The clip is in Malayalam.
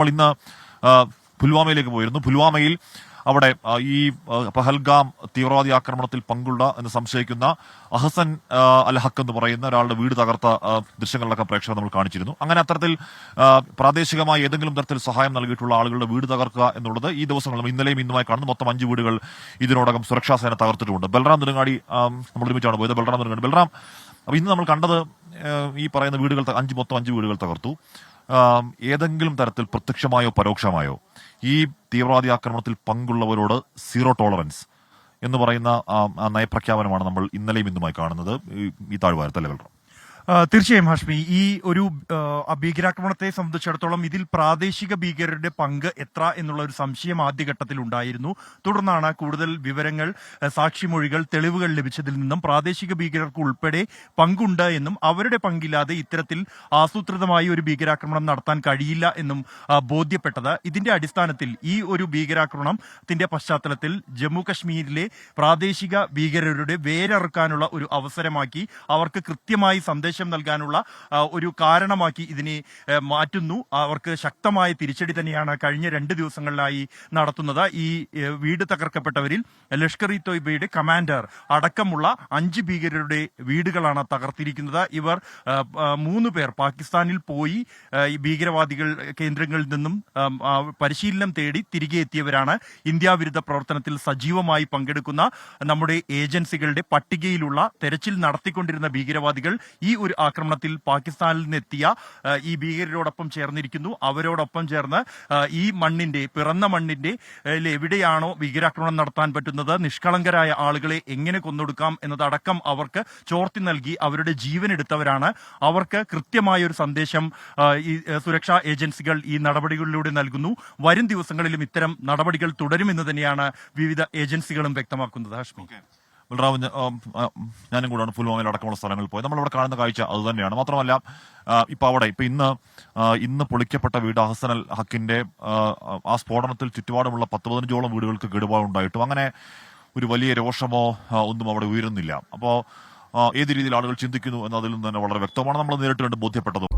നമ്മൾ ഇന്ന് പുൽവാമയിലേക്ക് പോയിരുന്നു. പുൽവാമയിൽ അവിടെ ഈ പഹൽഗാം തീവ്രവാദി ആക്രമണത്തിൽ പങ്കുള്ള എന്ന് സംശയിക്കുന്ന അഹസൻ അൽ ഹക്ക് എന്ന് പറയുന്ന ഒരാളുടെ വീട് തകർത്ത ദൃശ്യങ്ങളിലൊക്കെ പ്രേക്ഷകർ നമ്മൾ കാണിച്ചിരുന്നു. അങ്ങനെ അത്തരത്തിൽ പ്രാദേശികമായി ഏതെങ്കിലും തരത്തിൽ സഹായം നൽകിയിട്ടുള്ള ആളുകളുടെ വീട് തകർക്കുക എന്നുള്ളത് ഈ ദിവസങ്ങളിൽ ഇന്നലെയും ഇന്നുമായി കാണുന്നു. മൊത്തം 5 വീടുകൾ ഇതിനോടകം സുരക്ഷാ സേന തകർത്തിട്ടുമുണ്ട്. ബൽറാം നെടുങ്ങാടി നമ്മൾ ഒരുമിച്ചാണ് പോയത്. ബൽറാം നെടുങ്ങാടി, ബൽറാം, അപ്പൊ ഇന്ന് നമ്മൾ കണ്ടത് ഈ പറയുന്ന വീടുകൾ മൊത്തം 5 വീടുകൾ തകർത്തു. ഏതെങ്കിലും തരത്തിൽ പ്രത്യക്ഷമായോ പരോക്ഷമായോ ഈ തീവ്രവാദി ആക്രമണത്തിൽ പങ്കുള്ളവരോട് സീറോ ടോളറൻസ് എന്ന് പറയുന്ന നയപ്രഖ്യാപനമാണ് നമ്മൾ ഇന്നലെയും ഇന്നുമായി കാണുന്നത് ഈ താഴ്വാരത്തെ ലെവൽ. തീർച്ചയായും ഹാഷ്മി, ഈ ഒരു ഭീകരാക്രമണത്തെ സംബന്ധിച്ചിടത്തോളം ഇതിൽ പ്രാദേശിക ഭീകരരുടെ പങ്ക് എത്ര എന്നുള്ള ഒരു സംശയം ആദ്യഘട്ടത്തിൽ ഉണ്ടായിരുന്നു. തുടർന്നാണ് കൂടുതൽ വിവരങ്ങൾ, സാക്ഷിമൊഴികൾ, തെളിവുകൾ ലഭിച്ചതിൽ നിന്നും പ്രാദേശിക ഭീകരർക്ക് ഉൾപ്പെടെ പങ്കുണ്ട് എന്നും അവരുടെ പങ്കില്ലാതെ ഇത്തരത്തിൽ ആസൂത്രിതമായി ഒരു ഭീകരാക്രമണം നടത്താൻ കഴിയില്ല എന്നും ബോധ്യപ്പെട്ടത്. ഇതിന്റെ അടിസ്ഥാനത്തിൽ ഈ ഒരു ഭീകരാക്രമണത്തിന്റെ പശ്ചാത്തലത്തിൽ ജമ്മു കശ്മീരിലെ പ്രാദേശിക ഭീകരരുടെ വേരറുക്കാനുള്ള ഒരു അവസരമാക്കി, അവർക്ക് കൃത്യമായി സന്ദേശം നൽകാനുള്ള ഒരു കാരണമാക്കി ഇതിനെ മാറ്റുന്നു. അവർക്ക് ശക്തമായ തിരിച്ചടി തന്നെയാണ് കഴിഞ്ഞ 2 ദിവസങ്ങളിലായി നടത്തുന്നത്. ഈ വീട് തകർക്കപ്പെട്ടവരിൽ ലഷ്കർ ഇ തോയ്ബയുടെ കമാൻഡർ അടക്കമുള്ള 5 ഭീകരരുടെ വീടുകളാണ് തകർത്തിരിക്കുന്നത്. ഇവർ 3 പേർ പാകിസ്ഥാനിൽ പോയി ഈ ഭീകരവാദികൾ കേന്ദ്രങ്ങളിൽ നിന്നും പരിശീലനം തേടി തിരികെ എത്തിയവരാണ്. ഇന്ത്യ വിരുദ്ധ പ്രവർത്തനത്തിൽ സജീവമായി പങ്കെടുക്കുന്ന നമ്മുടെ ഏജൻസികളുടെ പട്ടികയിലുള്ള തെരച്ചിൽ നടത്തിക്കൊണ്ടിരുന്ന ഭീകരവാദികൾ ഈ ഒരു ആക്രമണത്തിൽ പാകിസ്ഥാനിൽ നിന്നെത്തിയ ഈ ഭീകരരോടൊപ്പം ചേർന്നിരിക്കുന്നു. അവരോടൊപ്പം ചേർന്ന് ഈ പിറന്ന മണ്ണിന്റെ എവിടെയാണോ ഭീകരാക്രമണം നടത്താൻ പറ്റുന്നത്, നിഷ്കളങ്കരായ ആളുകളെ എങ്ങനെ കൊന്നൊടുക്കാം എന്നതടക്കം അവർക്ക് ചോർത്തി നൽകി അവരുടെ ജീവൻ എടുത്തവരാണ്. അവർക്ക് കൃത്യമായ ഒരു സന്ദേശം ഈ സുരക്ഷാ ഏജൻസികൾ ഈ നടപടികളിലൂടെ നൽകുന്നു. വരും ദിവസങ്ങളിലും ഇത്തരം നടപടികൾ തുടരുമെന്ന് തന്നെയാണ് വിവിധ ഏജൻസികളും വ്യക്തമാക്കുന്നത്. ഹാഷ്മി, ബൽറാം, ഞാനും കൂടാണ് പുൽവാമയിൽ അടക്കമുള്ള സ്ഥലങ്ങളിൽ പോയത്. നമ്മളിവിടെ കാണുന്ന കാഴ്ച അത് തന്നെയാണ്. മാത്രമല്ല ഇപ്പൊ ഇന്ന് പൊളിക്കപ്പെട്ട വീട് അഹസൻ അൽ ഹക്കിന്റെ ആ സ്ഫോടനത്തിൽ ചുറ്റുപാടുമുള്ള 10-15ഓളം വീടുകൾക്ക് കേടുപാടുണ്ടായിട്ടും അങ്ങനെ ഒരു വലിയ രോഷമോ ഒന്നും അവിടെ ഉയരുന്നില്ല. അപ്പോൾ ഏത് രീതിയിൽ ആളുകൾ ചിന്തിക്കുന്നു എന്നതിൽ നിന്ന് തന്നെ വളരെ വ്യക്തമാണ്. നമ്മൾ നേരിട്ട് കണ്ട് ബോധ്യപ്പെട്ടതും.